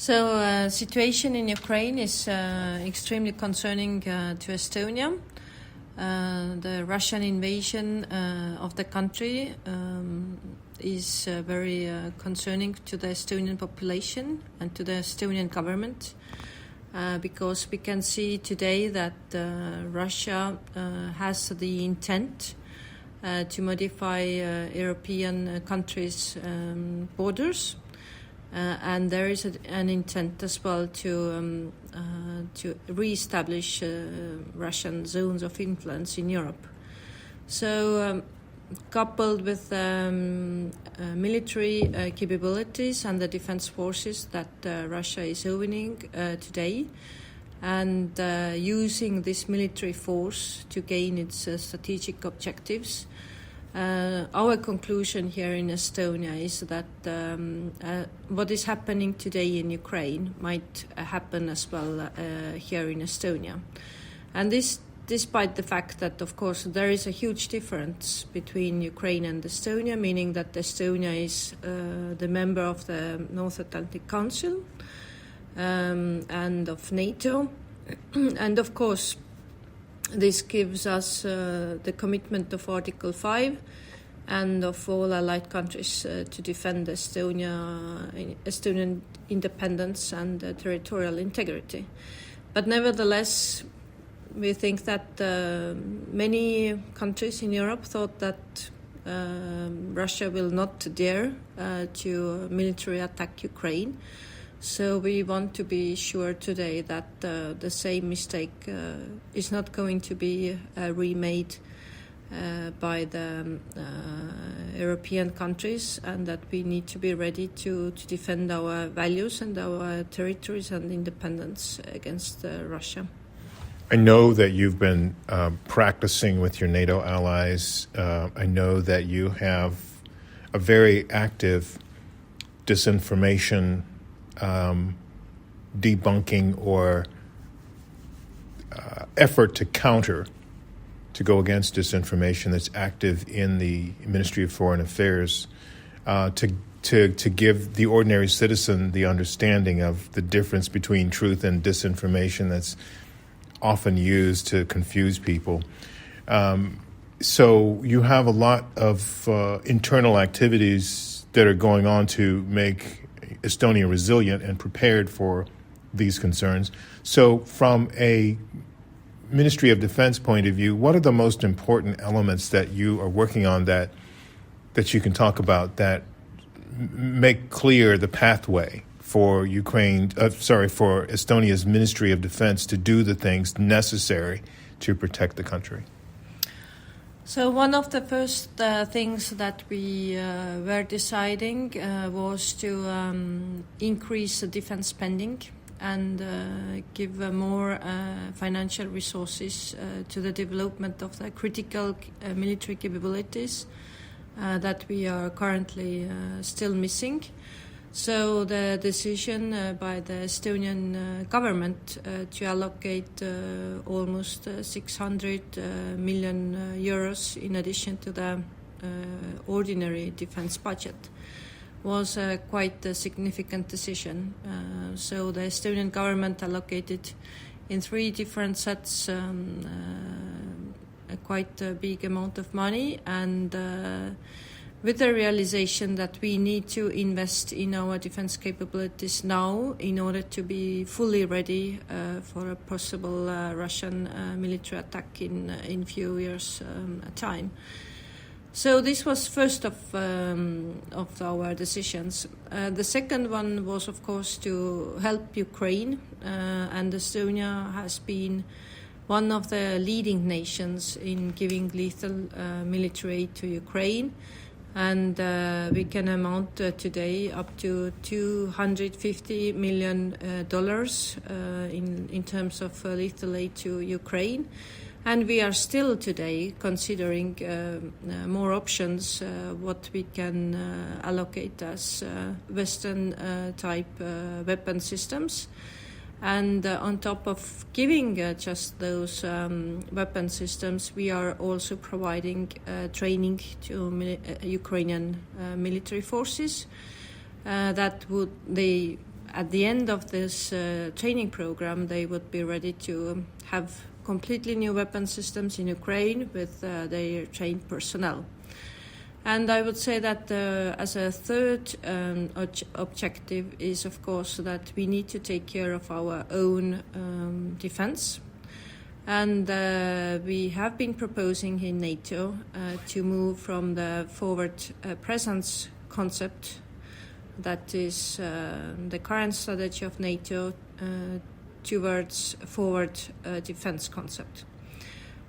So situation in Ukraine is extremely concerning to Estonia. The Russian invasion of the country is very concerning to the Estonian population and to the Estonian government because we can see today that Russia has the intent to modify European countries' borders. And there is an intent as well to re-establish Russian zones of influence in Europe. So, coupled with military capabilities and the defense forces that Russia is owning today, and using this military force to gain its strategic objectives, our conclusion here in Estonia is that what is happening today in Ukraine might happen as well here in Estonia. And this despite the fact that, of course, there is a huge difference between Ukraine and Estonia, meaning that Estonia is the member of the North Atlantic Council and of NATO. And, of course, this gives us the commitment of Article 5 and of all allied countries to defend Estonian independence and territorial integrity. But nevertheless, we think that many countries in Europe thought that Russia will not dare to military attack Ukraine. So we want to be sure today that the same mistake is not going to be remade by the European countries, and that we need to be ready to defend our values and our territories and independence against Russia. I know that you've been practicing with your NATO allies. I know that you have a very active disinformation debunking or effort to go against disinformation that's active in the Ministry of Foreign Affairs to give the ordinary citizen the understanding of the difference between truth and disinformation that's often used to confuse people. So you have a lot of internal activities that are going on to make Estonia resilient and prepared for these concerns. So from a Ministry of Defence point of view, what are the most important elements that you are working on that you can talk about that make clear the pathway for for Estonia's Ministry of Defence to do the things necessary to protect the country? So one of the first things that we were deciding was to increase the defense spending and give more financial resources to the development of the critical military capabilities that we are currently still missing. So the decision by the Estonian government to allocate almost 600 million euros in addition to the ordinary defense budget was quite a significant decision. So the Estonian government allocated in 3 different sets quite a big amount of money, and with the realization that we need to invest in our defense capabilities now in order to be fully ready for a possible Russian military attack in few years' time. So this was first of our decisions. The second one was, of course, to help Ukraine, and Estonia has been one of the leading nations in giving lethal military aid to Ukraine. And we can amount today up to $250 million in terms of lethal aid to Ukraine. And we are still today considering more options what we can allocate as Western type weapon systems. And on top of giving just those weapon systems, we are also providing training to Ukrainian military forces. at the end of this training program, they would be ready to have completely new weapon systems in Ukraine with their trained personnel. And I would say that as a third objective is, of course, that we need to take care of our own defense. And we have been proposing in NATO to move from the forward presence concept, that is the current strategy of NATO, towards forward defense concept.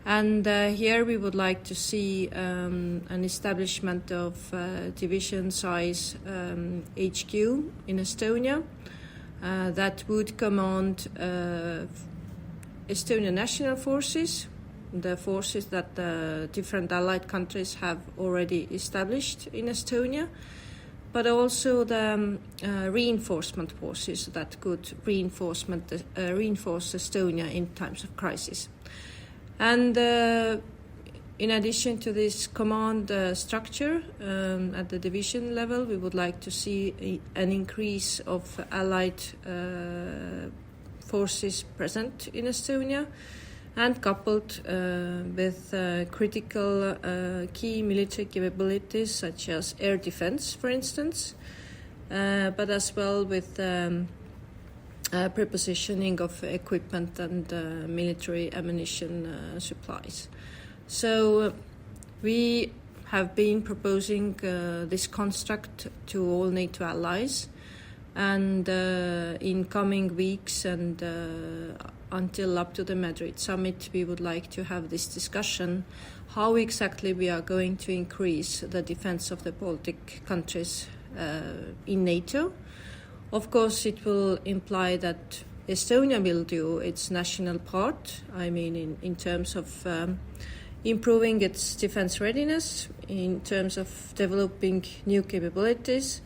And here we would like to see an establishment of division size HQ in Estonia that would command Estonian national forces, the forces that different allied countries have already established in Estonia, but also the reinforcement forces that could reinforce Estonia in times of crisis. And in addition to this command structure at the division level, we would like to see an increase of allied forces present in Estonia, and coupled with critical key military capabilities such as air defense, for instance, but as well with prepositioning of equipment and military ammunition supplies. So we have been proposing this construct to all NATO allies, and in coming weeks and until up to the Madrid summit, we would like to have this discussion, how exactly we are going to increase the defense of the Baltic countries in NATO. Of course, it will imply that Estonia will do its national part, I mean in terms of improving its defense readiness, in terms of developing new capabilities,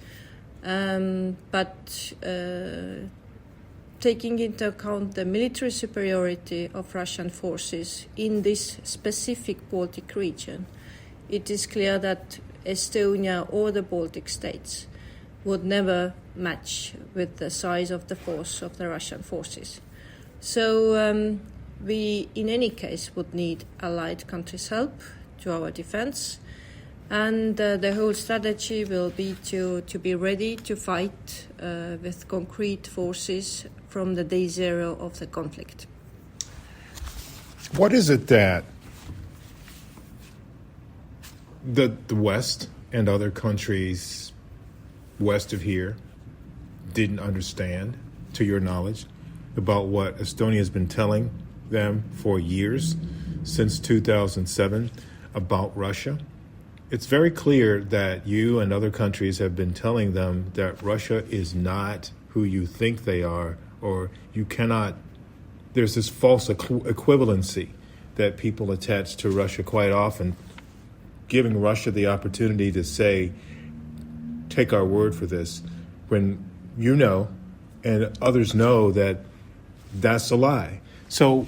but taking into account the military superiority of Russian forces in this specific Baltic region, it is clear that Estonia or the Baltic states would never match with the size of the force of the Russian forces. So we, in any case, would need allied countries' help to our defense, and the whole strategy will be to be ready to fight with concrete forces from the day zero of the conflict. What is it that the West and other countries west of here didn't understand, to your knowledge, about what Estonia has been telling them for years, since 2007, about Russia? It's very clear that you and other countries have been telling them that Russia is not who you think they are, or you cannot. There's this false equivalency that people attach to Russia quite often, giving Russia the opportunity to say, take our word for this, when you know and others know that that's a lie. So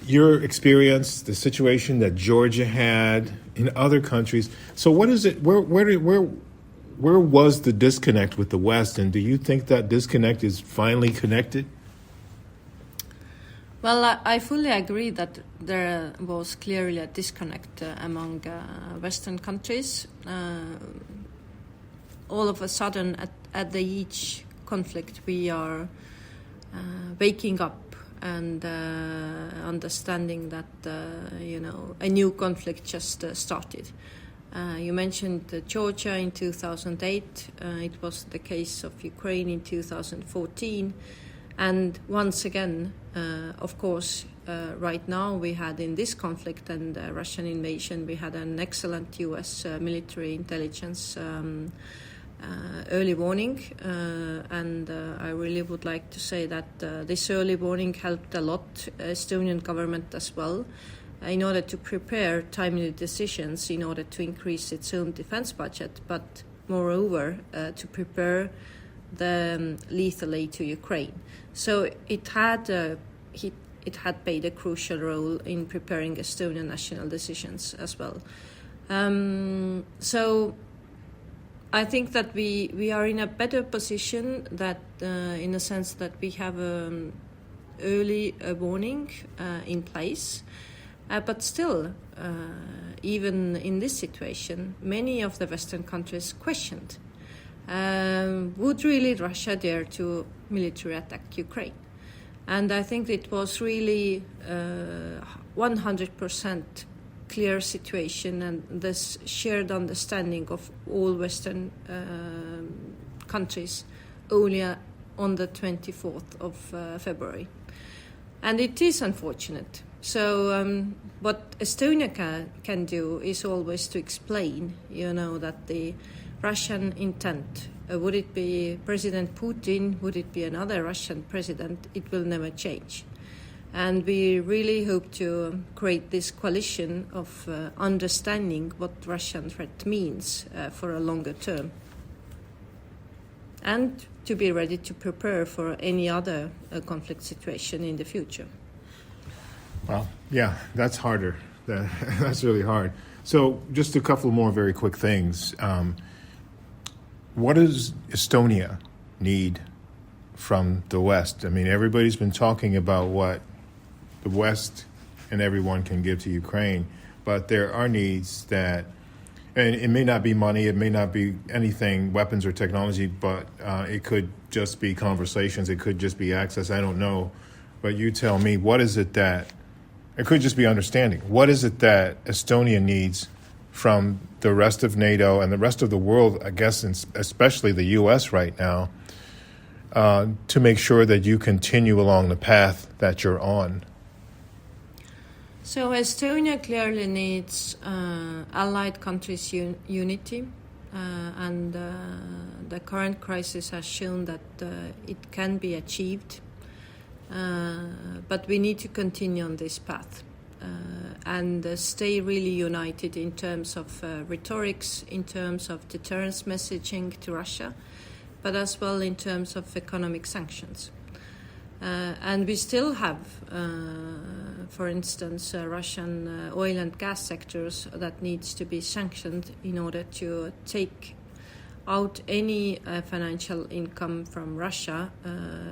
your experience, the situation that Georgia had in other countries, so what is it, where was the disconnect with the West, and do you think that disconnect is finally connected? Well, I fully agree that there was clearly a disconnect among Western countries. All of a sudden, at each conflict, we are waking up and understanding that a new conflict just started. You mentioned Georgia in 2008. It was the case of Ukraine in 2014. And once again, of course, right now we had in this conflict and Russian invasion, we had an excellent U.S. military intelligence early warning. And I really would like to say that this early warning helped a lot Estonian government as well in order to prepare timely decisions in order to increase its own defense budget, but moreover to prepare the lethal aid to Ukraine. So it had played a crucial role in preparing Estonian national decisions as well. So I think that we are in a better position that in a sense that we have early warning in place. But still, even in this situation, many of the Western countries questioned, would really Russia dare to military attack Ukraine? And I think it was really 100% clear situation and this shared understanding of all Western countries only on the 24th of February. And it is unfortunate. So what Estonia can do is always to explain, that the Russian intent, would it be President Putin, would it be another Russian president, it will never change. And we really hope to create this coalition of understanding what Russian threat means for a longer term. And to be ready to prepare for any other conflict situation in the future. Well, yeah, that's harder. That's really hard. So just a couple more very quick things. What does Estonia need from the West? I mean, everybody's been talking about what the West and everyone can give to Ukraine, but there are needs that, and it may not be money, it may not be anything, weapons or technology, but it could just be conversations, it could just be access, I don't know. But you tell me, what is it that, it could just be understanding, what is it that Estonia needs from the rest of NATO and the rest of the world, I guess, especially the U.S. right now, to make sure that you continue along the path that you're on? So Estonia clearly needs allied countries' unity, and the current crisis has shown that it can be achieved, but we need to continue on this path and stay really united in terms of rhetorics, in terms of deterrence messaging to Russia, but as well in terms of economic sanctions. And we still have, for instance, Russian oil and gas sectors that needs to be sanctioned in order to take out any financial income from Russia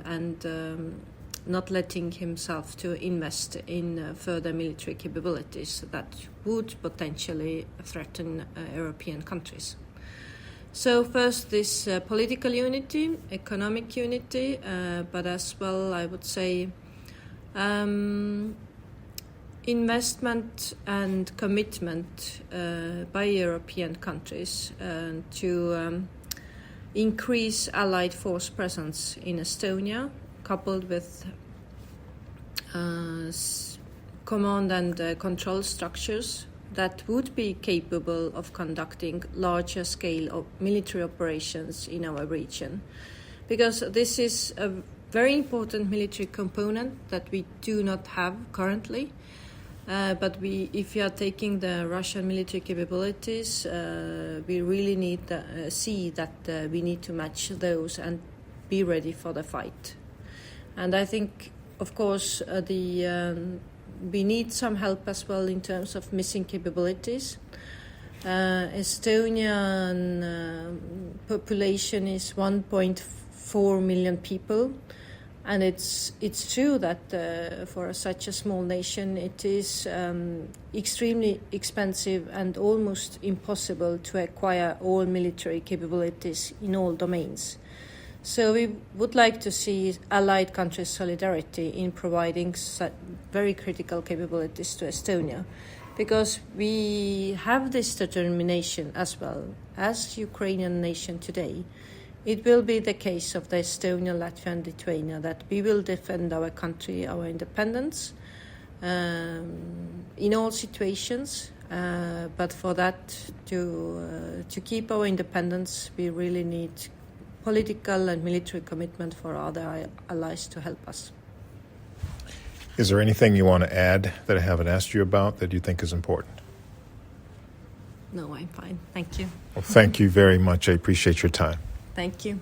and not letting himself to invest in further military capabilities that would potentially threaten European countries. So first, this political unity, economic unity, but as well, I would say, investment and commitment by European countries to increase allied force presence in Estonia, coupled with command and control structures that would be capable of conducting larger scale of military operations in our region. Because this is a very important military component that we do not have currently. But if we are taking the Russian military capabilities, we really need to see that we need to match those and be ready for the fight. And I think, of course, we need some help as well in terms of missing capabilities. Estonian population is 1.4 million people, and it's true that for such a small nation it is extremely expensive and almost impossible to acquire all military capabilities in all domains. So we would like to see allied countries' solidarity in providing very critical capabilities to Estonia, because we have this determination as well as Ukrainian nation today. It will be the case of the Estonia, Latvia and Lithuania that we will defend our country, our independence in all situations. But for that, to keep our independence, we really need political and military commitment for other allies to help us. Is there anything you want to add that I haven't asked you about that you think is important? No, I'm fine. Thank you. Well, thank you very much. I appreciate your time. Thank you.